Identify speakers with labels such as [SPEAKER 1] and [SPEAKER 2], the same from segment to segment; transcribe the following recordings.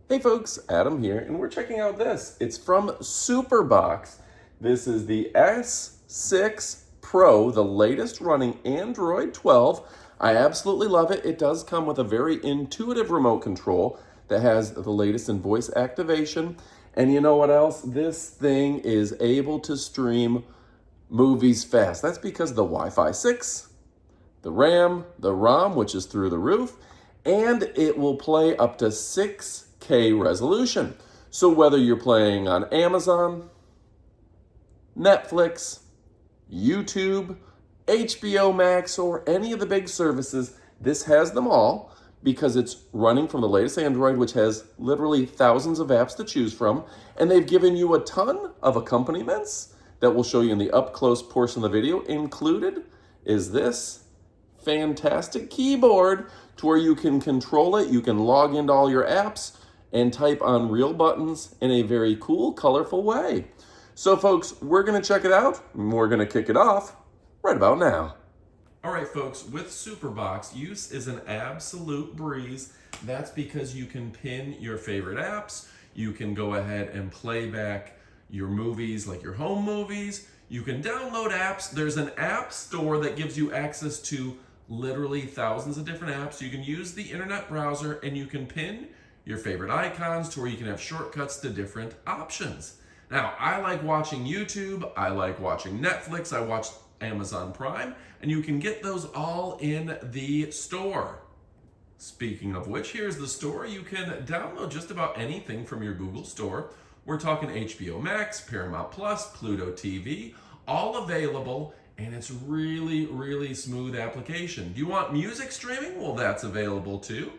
[SPEAKER 1] Hey folks, Adam here, and we're checking out this. It's from Superbox. This is the S6 Pro, the latest running Android 12. I absolutely love it. It does come with a very intuitive remote control that has the latest in voice activation. And you know what else? This thing is able to stream movies fast. That's because the Wi-Fi 6, the RAM, the ROM, which is through the roof, and it will play up to 6K resolution. So whether you're playing on Amazon, Netflix, YouTube, HBO Max, or any of the big services, this has them all because it's running from the latest Android, which has literally thousands of apps to choose from, and they've given you a ton of accompaniments that we'll show you in the up-close portion of the video. Included is this fantastic keyboard to where you can control it, you can log into all your apps, and type on real buttons in a very cool, colorful way. So folks, we're gonna check it out, and we're gonna kick it off right about now. All right, folks, with Superbox, use is an absolute breeze. That's because you can pin your favorite apps. You can go ahead and play back your movies, like your home movies. You can download apps. There's an app store that gives you access to literally thousands of different apps. You can use the internet browser and you can pin your favorite icons to where you can have shortcuts to different options. Now, I like watching YouTube, I like watching Netflix, I watch Amazon Prime, and you can get those all in the store. Speaking of which, here's the store. You can download just about anything from your Google store. We're talking HBO Max, Paramount Plus, Pluto TV, all available, and it's really, really smooth application. Do you want music streaming? Well, that's available too.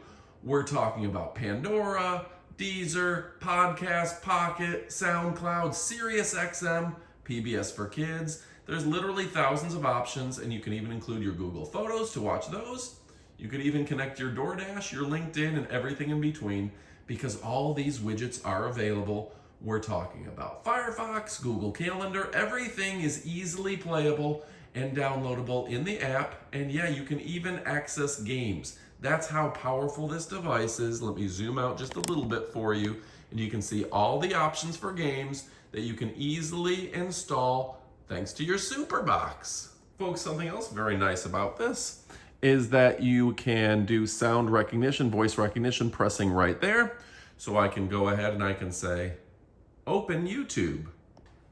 [SPEAKER 1] We're talking about Pandora, Deezer, Podcast, Pocket, SoundCloud, SiriusXM, PBS for Kids. There's literally thousands of options, and you can even include your Google Photos to watch those. You could even connect your DoorDash, your LinkedIn, and everything in between, because all these widgets are available. We're talking about Firefox, Google Calendar. Everything is easily playable and downloadable in the app. And yeah, you can even access games. That's how powerful this device is. Let me zoom out just a little bit for you, and you can see all the options for games that you can easily install thanks to your Superbox. Folks, something else very nice about this is that you can do sound recognition, voice recognition, pressing right there. So I can go ahead and I can say, open YouTube.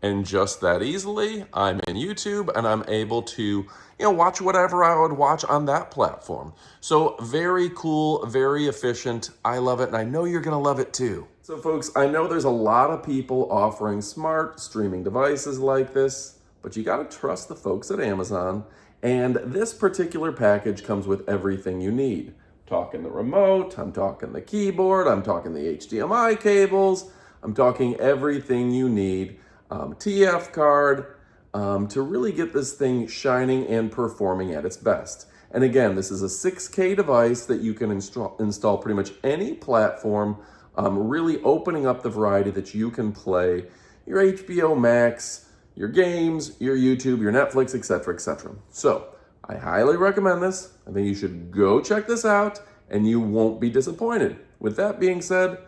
[SPEAKER 1] And just that easily, I'm in YouTube and I'm able to, watch whatever I would watch on that platform. So very cool, very efficient. I love it, and I know you're gonna love it too. So folks, I know there's a lot of people offering smart streaming devices like this, but you gotta trust the folks at Amazon. And this particular package comes with everything you need. I'm talking the remote, I'm talking the keyboard, I'm talking the HDMI cables, I'm talking everything you need, TF card, to really get this thing shining and performing at its best. And again, this is a 6K device that you can install pretty much any platform, really opening up the variety that you can play your HBO Max, your games, your YouTube, your Netflix, etc., etc. So I highly recommend this. I think you should go check this out and you won't be disappointed. With that being said,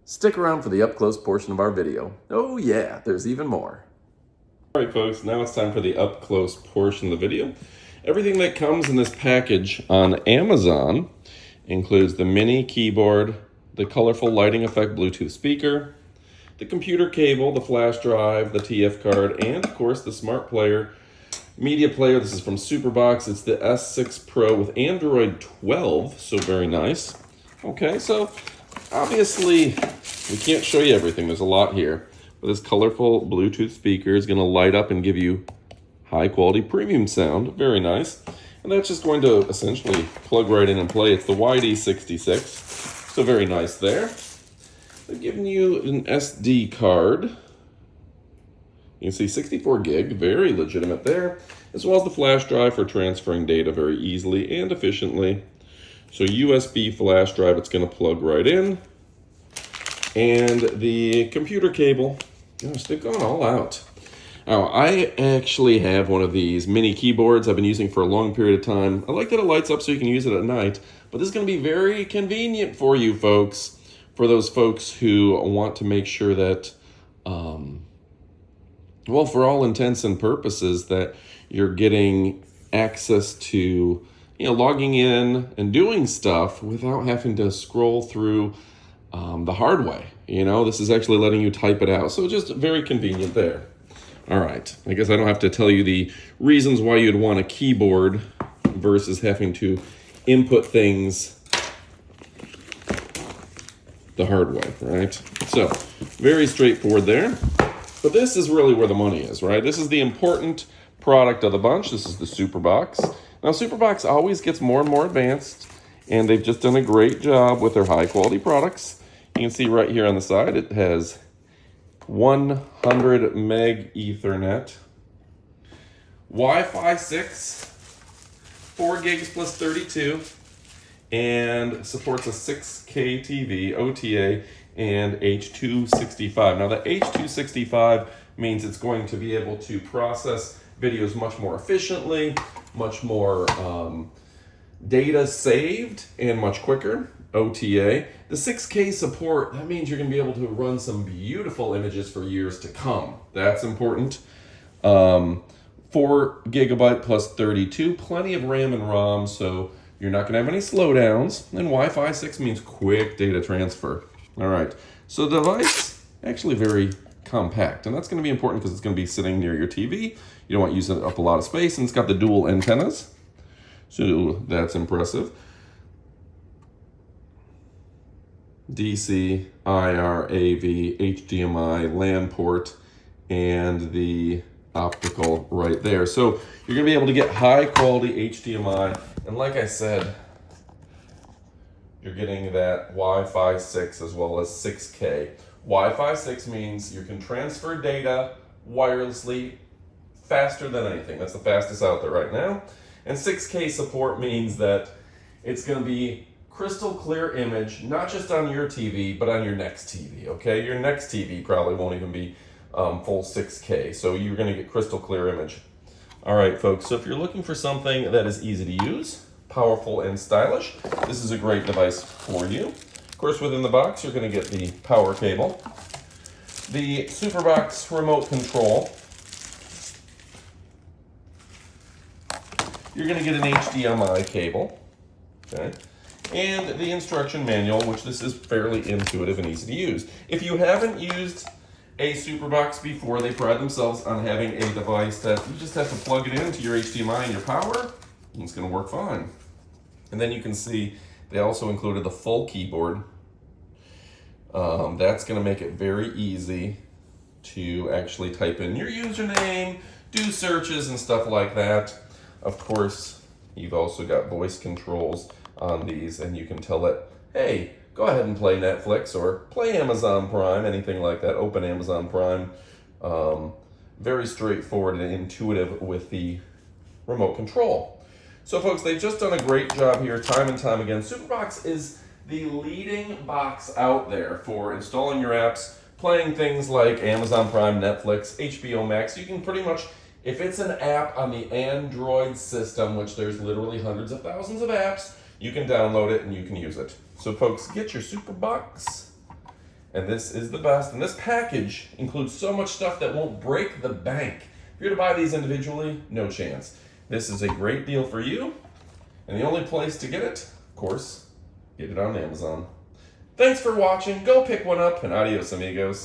[SPEAKER 1] stick around for the up-close portion of our video. Oh yeah, there's even more. All right, folks, now it's time for the up-close portion of the video. Everything that comes in this package on Amazon includes the mini keyboard, the colorful lighting effect Bluetooth speaker, the computer cable, the flash drive, the TF card, and of course the smart player, media player. This is from Superbox. It's the S6 Pro with Android 12, so very nice. Okay, so obviously, we can't show you everything. There's a lot here. But this colorful Bluetooth speaker is going to light up and give you high-quality premium sound. Very nice. And that's just going to essentially plug right in and play. It's the YD66. So very nice there. They're giving you an SD card. You can see 64 gig. Very legitimate there. As well as the flash drive for transferring data very easily and efficiently. So USB flash drive, it's going to plug right in. And the computer cable, gosh, they've gone all out. Now, I actually have one of these mini keyboards I've been using for a long period of time. I like that it lights up so you can use it at night, but this is going to be very convenient for you folks for those folks who want to make sure that, well, for all intents and purposes, that you're getting access to, logging in and doing stuff without having to scroll through the hard way. This is actually letting you type it out. So just very convenient there. All right, I guess I don't have to tell you the reasons why you'd want a keyboard versus having to input things the hard way, right? So very straightforward there. But this is really where the money is, right? This is the important product of the bunch. This is the Superbox. Now, Superbox always gets more and more advanced, and they've just done a great job with their high-quality products. You can see right here on the side, it has 100 meg Ethernet, Wi-Fi 6, 4 gigs plus 32, and supports a 6K TV, OTA, and H.265. Now, the H.265 means it's going to be able to process videos much more efficiently, much more data saved, and much quicker. OTA. The 6K support, that means you're going to be able to run some beautiful images for years to come. That's important. 4 gigabyte plus 32, plenty of RAM and ROM, so you're not going to have any slowdowns. And Wi-Fi 6 means quick data transfer. All right, so the device, actually very compact, and that's going to be important because it's going to be sitting near your TV. You don't want to use up a lot of space, and it's got the dual antennas, so that's impressive. DC, IR, AV, HDMI, LAN port, and the optical right there. So you're going to be able to get high quality HDMI, and like I said, you're getting that Wi-Fi 6 as well as 6K. Wi-Fi 6 means you can transfer data wirelessly faster than anything. That's the fastest out there right now. And 6K support means that it's going to be crystal clear image, not just on your TV, but on your next TV, okay? Your next TV probably won't even be full 6K, so you're going to get crystal clear image. All right, folks, so if you're looking for something that is easy to use, powerful and stylish, this is a great device for you. Of course, within the box, you're going to get the power cable, the Superbox remote control. You're going to get an HDMI cable, okay? And the instruction manual, which this is fairly intuitive and easy to use. If you haven't used a Superbox before, they pride themselves on having a device that you just have to plug it into your HDMI and your power, and it's going to work fine. And then you can see they also included the full keyboard. That's going to make it very easy to actually type in your username, do searches and stuff like that. Of course, you've also got voice controls on these, and you can tell it, hey, go ahead and play Netflix or play Amazon Prime, anything like that. Open Amazon Prime. Very straightforward and intuitive with the remote control. So folks, they've just done a great job here time and time again. Superbox is the leading box out there for installing your apps, playing things like Amazon Prime, Netflix, HBO Max. You can pretty much, if it's an app on the Android system, which there's literally hundreds of thousands of apps, you can download it and you can use it. So folks, get your Superbox, and this is the best. And this package includes so much stuff that won't break the bank. If you're to buy these individually, no chance. This is a great deal for you, and the only place to get it, of course, get it on Amazon. Thanks for watching. Go pick one up, and adios, amigos.